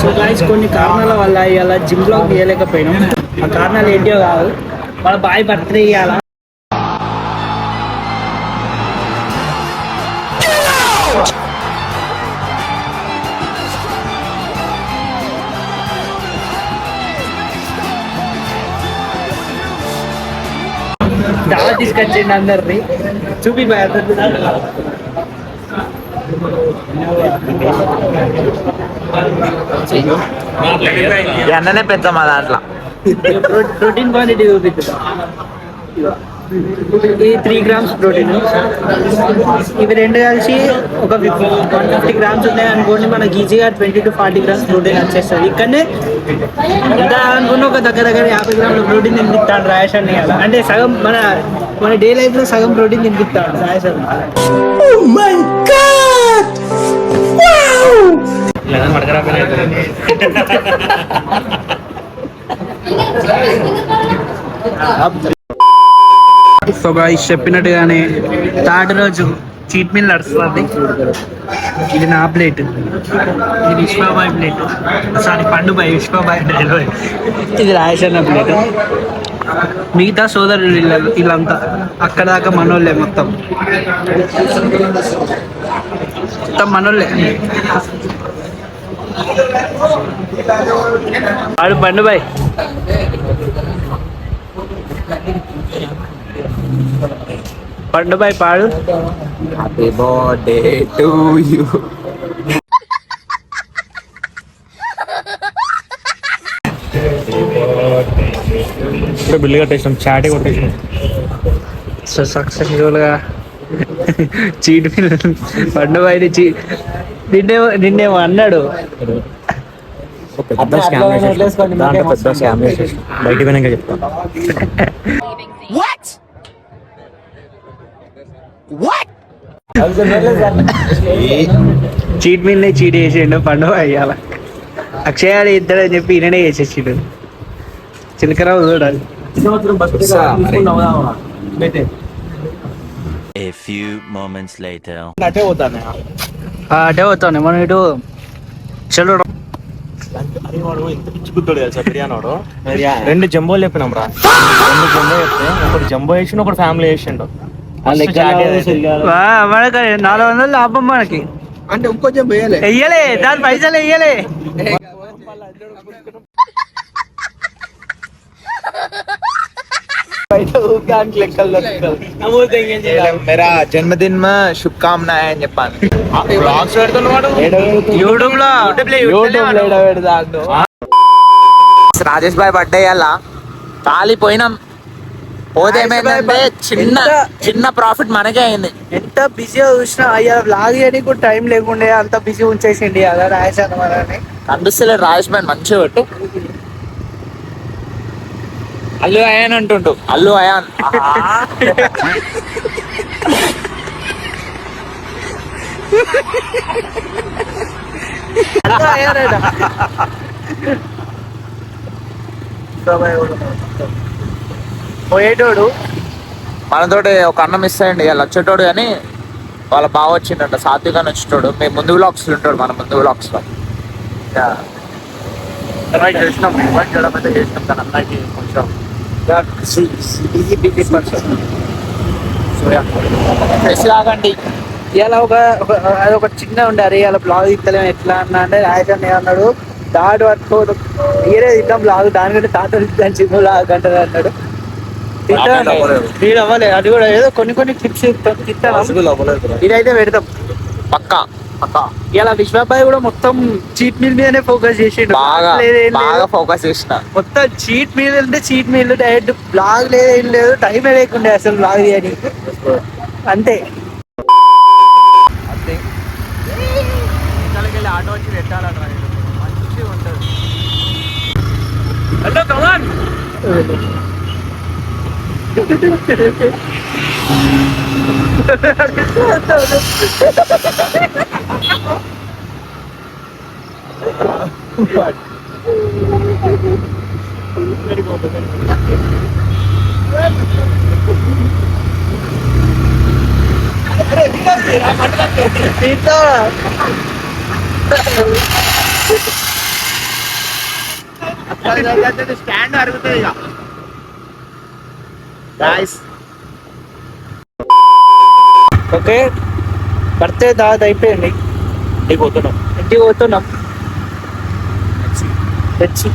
So guys కొన్ని కారణాల వల్ల ఇలా జిమ్ బ్లాగ్ తీయలేకపోయినాం. ఆ కారణాలు ఏంటో కాదు, వాళ్ళ బాయ్ బర్త్డే ఇవ్వాల. దావా తీసుకొచ్చిండి అందరినీ చూపి బాయ్ ఎండనే పెద్ద మా దాంట్లో ప్రోటీన్ క్వాంటిటీ చూపిద్దాం. ఇది 3 grams ప్రోటీన్, ఇవి రెండు కలిసి ఒక 150 grams ఉన్నాయి అనుకోండి. మనకి ఈజీగా 20 to 40 grams ప్రోటీన్ వచ్చేస్తుంది. ఇక్కడనే ఇంకా అనుకున్న ఒక దగ్గర 50 grams ప్రోటీన్ తినిపిస్తాడు రాయేష్ అన్ని. అంటే సగం మన డే లైఫ్ లో సగం ప్రోటీన్ తినిపిస్తాడు రాయేష్ అన్న. సో గాయ్స్ చెప్పినట్టుగానే థర్డ్ రోజు చీట్ మీల్ నడుస్తుంది. ఇది నా ప్లేట్, ఇది విశ్వబాయ్ ప్లేట్, సారీ పండుబాయ్ విశ్వబాయ్ డెలివరీ. ఇది రాయేషన్న ప్లేట్. మిగతా సోదరులు వీళ్ళంతా అక్కడ దాకా మనోళ్ళే, మొత్తం మనోళ్ళే. వాడు పండుబాయ్ పండుబాయ్ పాడు. Happy birthday to you. ఇప్పుడు బిల్లు కట్టేసాం, చాటే కొట్టేసాం. సో సక్సెస్ఫుల్గా చీట్ మీల్ పండుబాయ్ని నిన్నేమో అన్నాడు. పెద్ద స్కామ్ చేసేసాం, దాంట్లో పెద్ద స్కామ్ చేసేసాం. బయటికి పోయినాక చెప్తాం. చీట్ మీల్ని చీట్ చేసిండు పండుగ అయ్యాల. అక్షయాలు ఇద్దరని చెప్పి ఈయననే చేసేసిండు. చిలకరావు చూడాలి. A few moments later. అటే పోతాను మనం ఇటు చలో. రెండు జంబోలు చెప్పినాం రా, 2 జంబో చెప్తే ఒకటి జంబో వేసిండు, ఒకటి ఫ్యామిలీ వేసిండు. మనకి 400 లాభం మనకి. అంటే ఇంకొంచెం వెయ్యలే, దాని పైసలు వెయ్యలే. मेरा जन्मदिन में शुभकामनाएं అని చెప్పాను. బ్లాగ్స్ పెడుతున్నాడు యూట్యూబ్ లో. రాజేష్ భాయ్ బర్త్డే అలా కాలిపోయినాం. పోతే ఏమైందంటే చిన్న ప్రాఫిట్ మనకే అయింది. ఎంత బిజీగా చూసినా అయ్యా బ్లాగ్ చేయడానికి కూడా టైం లేకుండే, అంత బిజీ ఉంచేసిండి అలా రాయేష్ అన్నవారని. కనిపిస్తలేదు రాజేష్ భాయ్, మంచిగా పెట్టు. అల్లు అయాన్ అంటుండు, అల్లు అయాన్. పోయేటోడు మనతోటి ఒక అన్న మిస్ అయ్యండి, ఇలా వచ్చేటోడు కానీ వాళ్ళ బాగా వచ్చిండంట, సాత్వికాన్ని వచ్చేటోడు. మేము ముందు బ్లాగ్స్ ఉంటాడు, మన ముందు బ్లాగ్స్ లో చేసినాం. చేసినాం కానీ అన్నకి కొంచెం తాగండి. ఇలా ఒక చిన్న ఉండే, అరే ఇలా బ్లాగ్ ఇస్తలేము ఎట్లా అన్నా అంటే రాయేష్ అన్న అన్నాడు, థర్డ్ వర్క్ వేరే ఇద్దాం బ్లాగ్, దానికంటే తాత ఇద్దాం చిన్న బ్లాగ్ అంటారు అన్నాడు. ఫీల్ అవ్వలేదు. అది కూడా ఏదో కొన్ని క్లిప్స్ ఇస్తాను, ఇదైతే పెడతాం పక్కా. ఇలా విశ్వబాయ్ కూడా మొత్తం చీట్ మీల్ మీదనే ఫోకస్ చేసిండు. బాగా ఫోకస్ చేసిన, మొత్తం చీట్ మీల్ అంటే చీట్ మీల్, డైరెక్ట్ బ్లాగ్ లేదు, ఏం లేదు, టైం లేకుండే అసలు బ్లాగ్ చేయని. అంతే. ఆటో వచ్చి పెట్టాలన్న మంచిగా ఉంటుంది. Hello come on. స్టాండ్ అరుగుతుంది ఇక గాయస్. ఓకే, బర్త్డే దాదాపు అయిపోయింది. ఇంటికి పోతున్నాం. ఇంటికి పోతున్నాం. తెచ్చి